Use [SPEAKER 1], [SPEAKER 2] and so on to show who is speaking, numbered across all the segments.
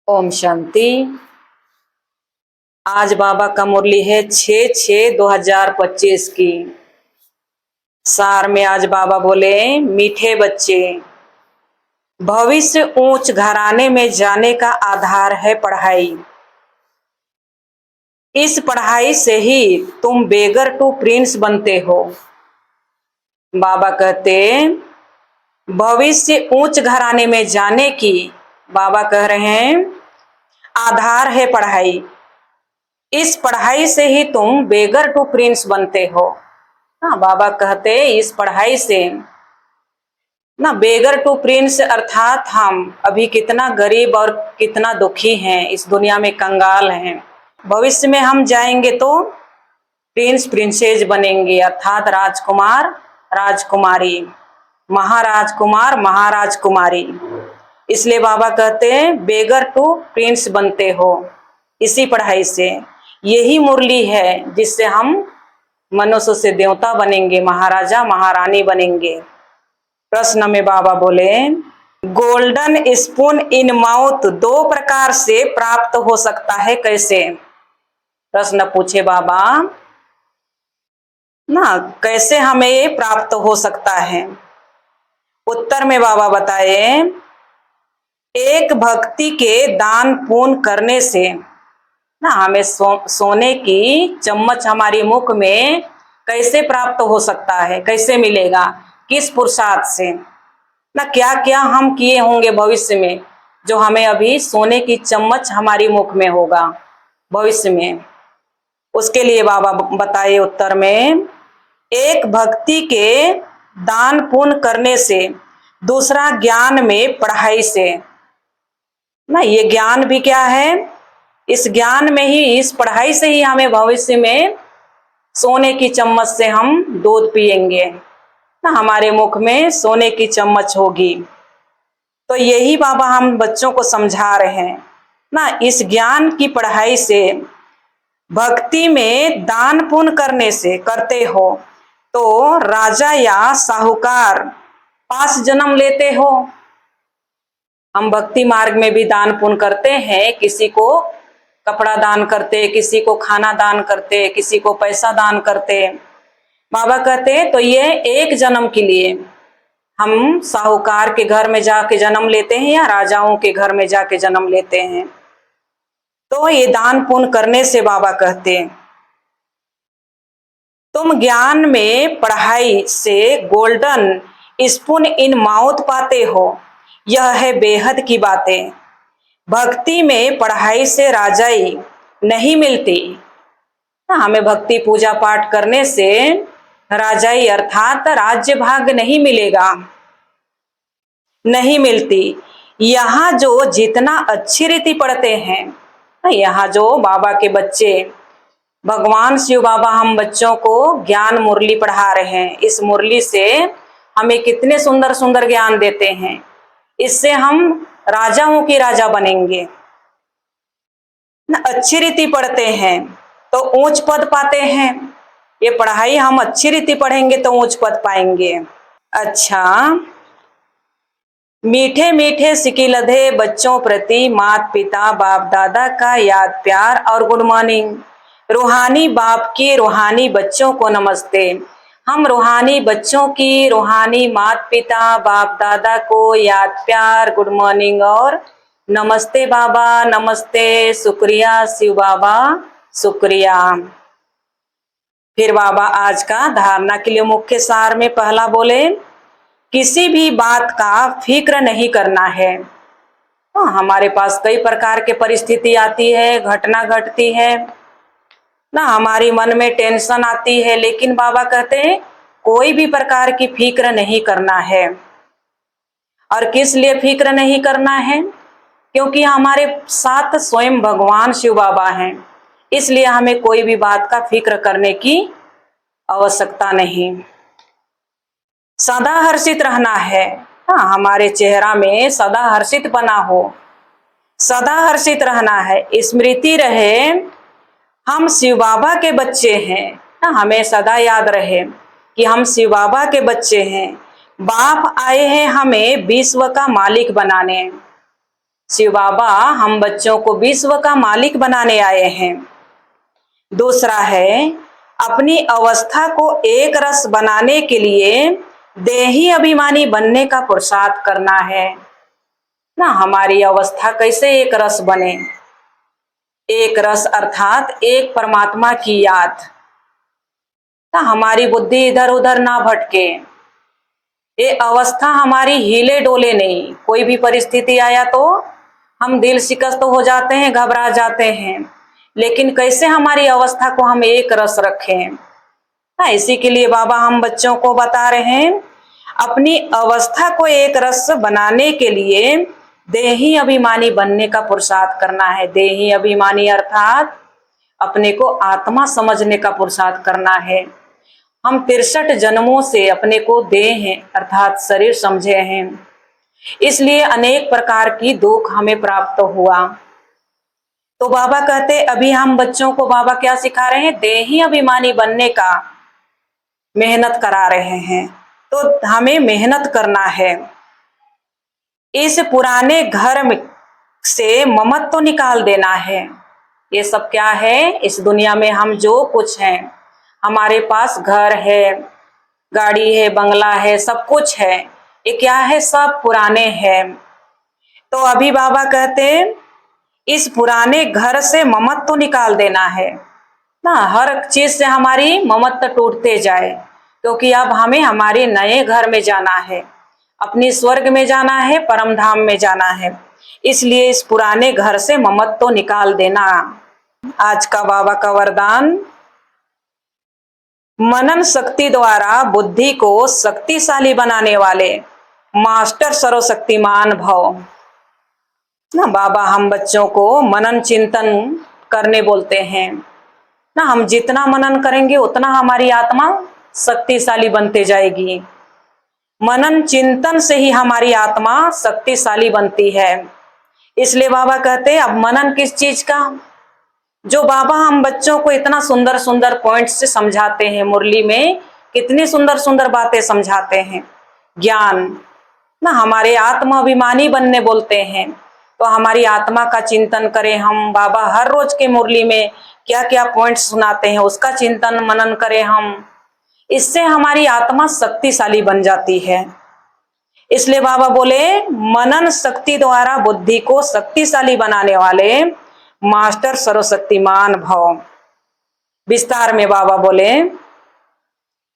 [SPEAKER 1] ओम शांति। आज बाबा का मुरली है 6/6/2025 की। सार में आज बाबा बोले, मीठे बच्चे, भविष्य ऊंच घराने में जाने का आधार है पढ़ाई। इस पढ़ाई से ही तुम बेगर टू प्रिंस बनते हो। बाबा कहते भविष्य ऊंच घराने में जाने की, बाबा कह रहे हैं, आधार है पढ़ाई। इस पढ़ाई से ही तुम बेगर टू प्रिंस बनते हो। हाँ, बाबा कहते इस पढ़ाई से ना, बेगर टू प्रिंस अर्थात हम अभी कितना गरीब और कितना दुखी हैं, इस दुनिया में कंगाल हैं। भविष्य में हम जाएंगे तो प्रिंस प्रिंसेस बनेंगे, अर्थात राजकुमार राजकुमारी, महाराजकुमार महाराजकुमारी। इसलिए बाबा कहते हैं बेगर टू प्रिंस बनते हो इसी पढ़ाई से। यही मुरली है जिससे हम मनुष्य से देवता बनेंगे, महाराजा महारानी बनेंगे। प्रश्न में बाबा बोले, गोल्डन स्पून इन माउथ दो प्रकार से प्राप्त हो सकता है, कैसे? प्रश्न पूछे बाबा ना, कैसे हमें ये प्राप्त हो सकता है? उत्तर में बाबा बताए, एक भक्ति के दान पुण्य करने से ना हमें सोने की चम्मच हमारी मुख में कैसे प्राप्त हो सकता है, कैसे मिलेगा, किस पुरुषार्थ से ना, क्या क्या हम किए होंगे भविष्य में जो हमें अभी सोने की चम्मच हमारी मुख में होगा भविष्य में। उसके लिए बाबा बताए उत्तर में, एक भक्ति के दान पुण्य करने से, दूसरा ज्ञान में पढ़ाई से ना। ये ज्ञान भी क्या है, इस ज्ञान में ही, इस पढ़ाई से ही हमें भविष्य में सोने की चम्मच से हम दूध पिएंगे ना, हमारे मुख में सोने की चम्मच होगी। तो यही बाबा हम बच्चों को समझा रहे हैं ना, इस ज्ञान की पढ़ाई से, भक्ति में दान पुण्य करने से करते हो तो राजा या साहूकार पास जन्म लेते हो। हम भक्ति मार्ग में भी दान पुण्य करते हैं, किसी को कपड़ा दान करते, किसी को खाना दान करते, किसी को पैसा दान करते। बाबा कहते तो ये एक जन्म के लिए हम साहूकार के घर में जाके जन्म लेते हैं या राजाओं के घर में जाके जन्म लेते हैं। तो ये दान पुण्य करने से बाबा कहते तुम ज्ञान में पढ़ाई से गोल्डन स्पून इन माउथ पाते हो। यह है बेहद की बातें। भक्ति में पढ़ाई से राजाई नहीं मिलती। हमें भक्ति पूजा पाठ करने से राजाई अर्थात राज्य भाग नहीं मिलेगा, नहीं मिलती। यहाँ जो जितना अच्छी रीति पढ़ते हैं, यहाँ जो बाबा के बच्चे, भगवान शिव बाबा हम बच्चों को ज्ञान मुरली पढ़ा रहे हैं। इस मुरली से हमें कितने सुंदर सुंदर ज्ञान देते हैं। इससे हम राजाओं की राजा बनेंगे। अच्छी रीति पढ़ते हैं तो ऊंच पद पाते हैं। ये पढ़ाई हम अच्छी रीति पढ़ेंगे तो ऊंच पद पाएंगे। अच्छा, मीठे मीठे सिकिलधे बच्चों प्रति माता पिता बाप दादा का याद प्यार और गुड मॉर्निंग। रूहानी बाप की रूहानी बच्चों को नमस्ते। हम रूहानी बच्चों की रूहानी माता पिता बाप दादा को याद प्यार गुड मॉर्निंग और नमस्ते बाबा, नमस्ते, शुक्रिया शिव बाबा, शुक्रिया। फिर बाबा आज का धारणा के लिए मुख्य सार में पहला बोले, किसी भी बात का फिक्र नहीं करना है। हमारे पास कई प्रकार के परिस्थिति आती है, घटना घटती है ना, हमारी मन में टेंशन आती है, लेकिन बाबा कहते हैं कोई भी प्रकार की फिक्र नहीं करना है। और किस लिए फिक्र नहीं करना है? क्योंकि हमारे साथ स्वयं भगवान शिव बाबा हैं, इसलिए हमें कोई भी बात का फिक्र करने की आवश्यकता नहीं। सदा हर्षित रहना है। हमारे चेहरा में सदा हर्षित बना हो, सदा हर्षित रहना है। स्मृति रहे हम शिव बाबा के बच्चे हैं। हमें सदा याद रहे कि हम शिव बाबा के बच्चे हैं। बाप आए हैं हमें विश्व का मालिक बनाने। शिव बाबा हम बच्चों को विश्व का मालिक बनाने आए हैं। दूसरा है अपनी अवस्था को एक रस बनाने के लिए देही अभिमानी बनने का पुरुषार्थ करना है ना। हमारी अवस्था कैसे एक रस बने? एक रस अर्थात एक परमात्मा की याद ना, हमारी बुद्धि इधर उधर ना भटके। ये अवस्था हमारी हिले डोले नहीं। कोई भी परिस्थिति आया तो हम दिल शिकस्त हो जाते हैं, घबरा जाते हैं, लेकिन कैसे हमारी अवस्था को हम एक रस रखें ना। इसी के लिए बाबा हम बच्चों को बता रहे हैं अपनी अवस्था को एक रस बनाने के लिए देही अभिमानी बनने का पुरुषार्थ करना है। देही अभिमानी अर्थात अपने को आत्मा समझने का पुरुषार्थ करना है। हम 63 जन्मों से अपने को देह हैं अर्थात शरीर समझे हैं, इसलिए अनेक प्रकार की दुख हमें प्राप्त हुआ। तो बाबा कहते अभी हम बच्चों को बाबा क्या सिखा रहे हैं? देही अभिमानी बनने का मेहनत करा रहे हैं। तो हमें मेहनत करना है। इस पुराने घर में से ममत्व तो निकाल देना है। ये सब क्या है? इस दुनिया में हम जो कुछ हैं, हमारे पास घर है, गाड़ी है, बंगला है, सब कुछ है, ये क्या है? सब पुराने हैं। तो अभी बाबा कहते हैं इस पुराने घर से ममत्व तो निकाल देना है ना। हर चीज से हमारी ममत्व टूटते जाए, क्योंकि अब हमें हमारे नए घर में जाना है, अपनी स्वर्ग में जाना है, परम धाम में जाना है। इसलिए इस पुराने घर से ममत्व तो निकाल देना। आज का बाबा का वरदान, मनन शक्ति द्वारा बुद्धि को शक्तिशाली बनाने वाले मास्टर सर्वशक्तिमान भव ना। बाबा हम बच्चों को मनन चिंतन करने बोलते हैं ना। हम जितना मनन करेंगे उतना हमारी आत्मा शक्तिशाली बनते जाएगी। मनन चिंतन से ही हमारी आत्मा शक्तिशाली बनती है। इसलिए बाबा कहते हैं अब मनन किस चीज का? जो बाबा हम बच्चों को इतना सुंदर सुंदर पॉइंट से समझाते हैं, मुरली में कितनी सुंदर सुंदर बातें समझाते हैं। ज्ञान ना, हमारे आत्मा अभिमानी बनने बोलते हैं। तो हमारी आत्मा का चिंतन करें हम। बाबा हर रोज के मुरली में क्या क्या पॉइंट सुनाते हैं उसका चिंतन मनन करें हम। इससे हमारी आत्मा शक्तिशाली बन जाती है। इसलिए बाबा बोले मनन शक्ति द्वारा बुद्धि को शक्तिशाली बनाने वाले मास्टर सर्वशक्तिमान भव। विस्तार में बाबा बोले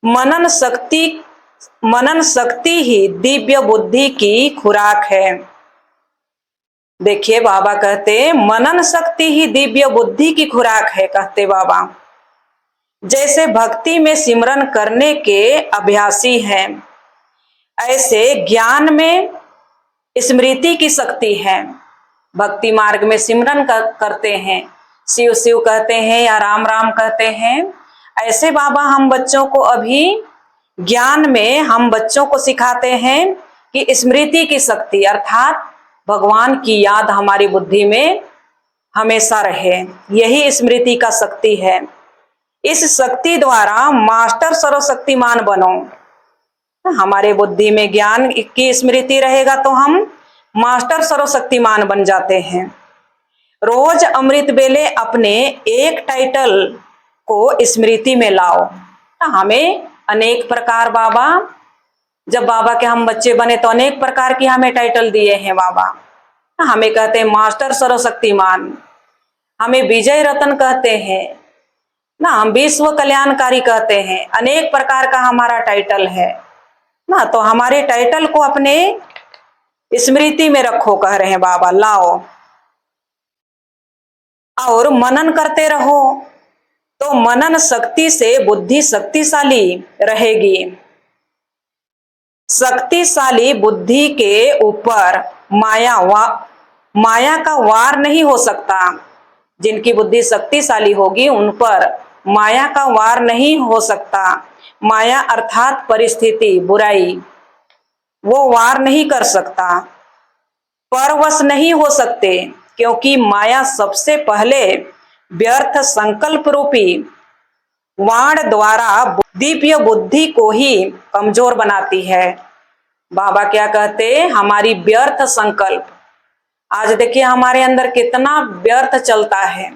[SPEAKER 1] मनन शक्ति ही दिव्य बुद्धि की खुराक है। देखिए बाबा कहते मनन शक्ति ही दिव्य बुद्धि की खुराक है। कहते बाबा जैसे भक्ति में सिमरन करने के अभ्यासी हैं, ऐसे ज्ञान में स्मृति की शक्ति है। भक्ति मार्ग में सिमरन करते हैं, शिव शिव कहते हैं या राम राम कहते हैं, ऐसे बाबा हम बच्चों को अभी ज्ञान में हम बच्चों को सिखाते हैं कि स्मृति की शक्ति अर्थात भगवान की याद हमारी बुद्धि में हमेशा रहे। यही स्मृति का शक्ति है। इस शक्ति द्वारा मास्टर सर्वशक्तिमान बनो। हमारे बुद्धि में ज्ञान की स्मृति रहेगा तो हम मास्टर सर्वशक्तिमान बन जाते हैं। रोज अमृत बेले अपने एक टाइटल को स्मृति में लाओ। हमें अनेक प्रकार बाबा, जब बाबा के हम बच्चे बने तो अनेक प्रकार की हमें टाइटल दिए हैं बाबा। हमें कहते हैं मास्टर सर्वशक्तिमान, हमें विजय रतन कहते हैं ना, हम विश्व कल्याणकारी कहते हैं। अनेक प्रकार का हमारा टाइटल है ना। तो हमारे टाइटल को अपने स्मृति में रखो, कह रहे हैं बाबा, लाओ और मनन करते रहो। तो मनन शक्ति से बुद्धि शक्तिशाली रहेगी। शक्तिशाली बुद्धि के ऊपर माया का वार नहीं हो सकता। जिनकी बुद्धि शक्तिशाली होगी उन पर माया का वार नहीं हो सकता। माया अर्थात परिस्थिति, बुराई, वो वार नहीं कर सकता, परवश नहीं हो सकते, क्योंकि माया सबसे पहले व्यर्थ संकल्प रूपी वाण द्वारा दिव्य बुद्धि को ही कमजोर बनाती है। बाबा क्या कहते? हमारी व्यर्थ संकल्प आज देखिए हमारे अंदर कितना व्यर्थ चलता है,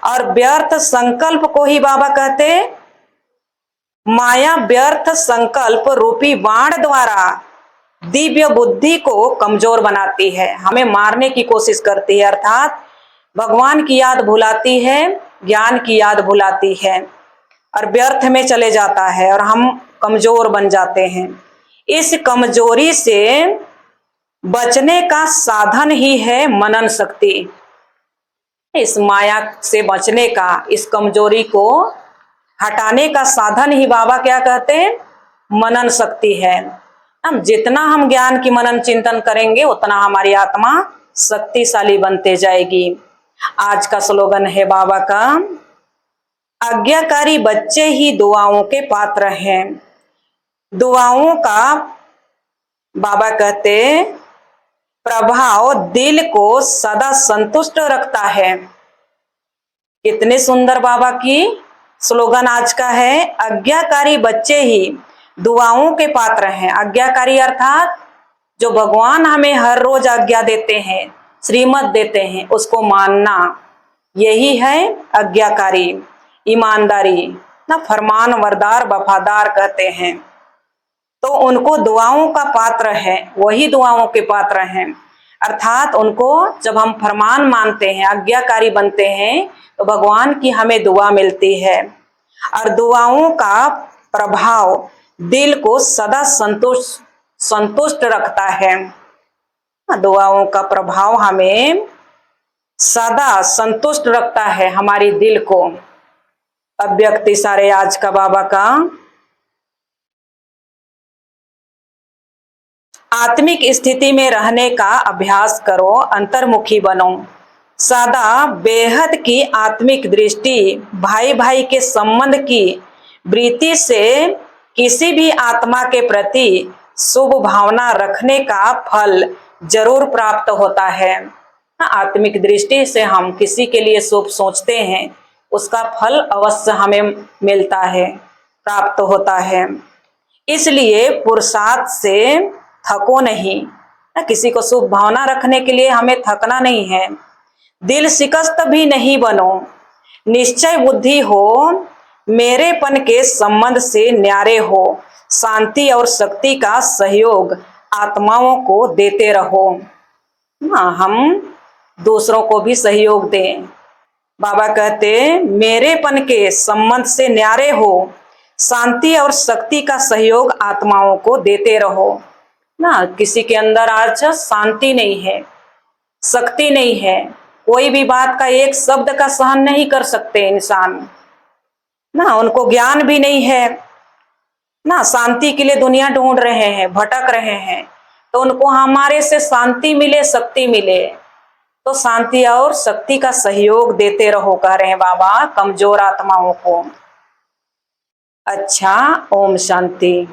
[SPEAKER 1] और व्यर्थ संकल्प को ही बाबा कहते माया व्यर्थ संकल्प रूपी बाण द्वारा दिव्य बुद्धि को कमजोर बनाती है, हमें मारने की कोशिश करती है, अर्थात भगवान की याद भुलाती है, ज्ञान की याद भुलाती है, और व्यर्थ में चले जाता है और हम कमजोर बन जाते हैं। इस कमजोरी से बचने का साधन ही है मनन शक्ति। इस माया से बचने का, इस कमजोरी को हटाने का साधन ही बाबा क्या कहते हैं, मनन शक्ति है। हम जितना हम ज्ञान की मनन चिंतन करेंगे उतना हमारी आत्मा शक्तिशाली बनते जाएगी। आज का स्लोगन है बाबा का, आज्ञाकारी बच्चे ही दुआओं के पात्र हैं। दुआओं का बाबा कहते प्रभाव दिल को सदा संतुष्ट रखता है। कितने सुंदर बाबा की स्लोगन आज का है, आज्ञाकारी बच्चे ही दुआओं के पात्र हैं। आज्ञाकारी अर्थात जो भगवान हमें हर रोज आज्ञा देते हैं, श्रीमत देते हैं, उसको मानना, यही है आज्ञाकारी, ईमानदारी ना, फरमान वरदार वफादार कहते हैं। तो उनको दुआओं का पात्र है, वही दुआओं के पात्र हैं, अर्थात उनको जब हम फरमान मानते हैं, आज्ञाकारी बनते हैं, तो भगवान की हमें दुआ मिलती है, और दुआओं का प्रभाव दिल को सदा संतुष्ट रखता है। दुआओं का प्रभाव हमें सदा संतुष्ट रखता है, हमारी दिल को। अव्यक्त इशारे आज का बाबा का, आत्मिक स्थिति में रहने का अभ्यास करो, अंतर्मुखी बनो, सदा बेहद की आत्मिक दृष्टि, भाई भाई के संबंध की वृत्ति से किसी भी आत्मा के प्रति शुभ भावना रखने का फल जरूर प्राप्त होता है। आत्मिक दृष्टि से हम किसी के लिए शुभ सोचते हैं, उसका फल अवश्य हमें मिलता है, प्राप्त होता है। इसलिए पुरुषार्थ से थको नहीं, किसी को शुभ भावना रखने के लिए हमें थकना नहीं है। दिल शिकस्त भी नहीं बनो, निश्चय बुद्धि हो, मेरेपन के संबंध से न्यारे हो, शांति और शक्ति का सहयोग आत्माओं को देते रहो। हम दूसरों को भी सहयोग दें। बाबा कहते मेरेपन के संबंध से न्यारे हो, शांति और शक्ति का सहयोग आत्माओं को देते रहो ना। किसी के अंदर आज शांति नहीं है, शक्ति नहीं है, कोई भी बात का एक शब्द का सहन नहीं कर सकते इंसान ना, उनको ज्ञान भी नहीं है ना, शांति के लिए दुनिया ढूंढ रहे हैं, भटक रहे हैं। तो उनको हमारे से शांति मिले, शक्ति मिले, तो शांति और शक्ति का सहयोग देते रहो, कह रहे हैं बाबा कमजोर आत्माओं को। अच्छा, ओम शांति।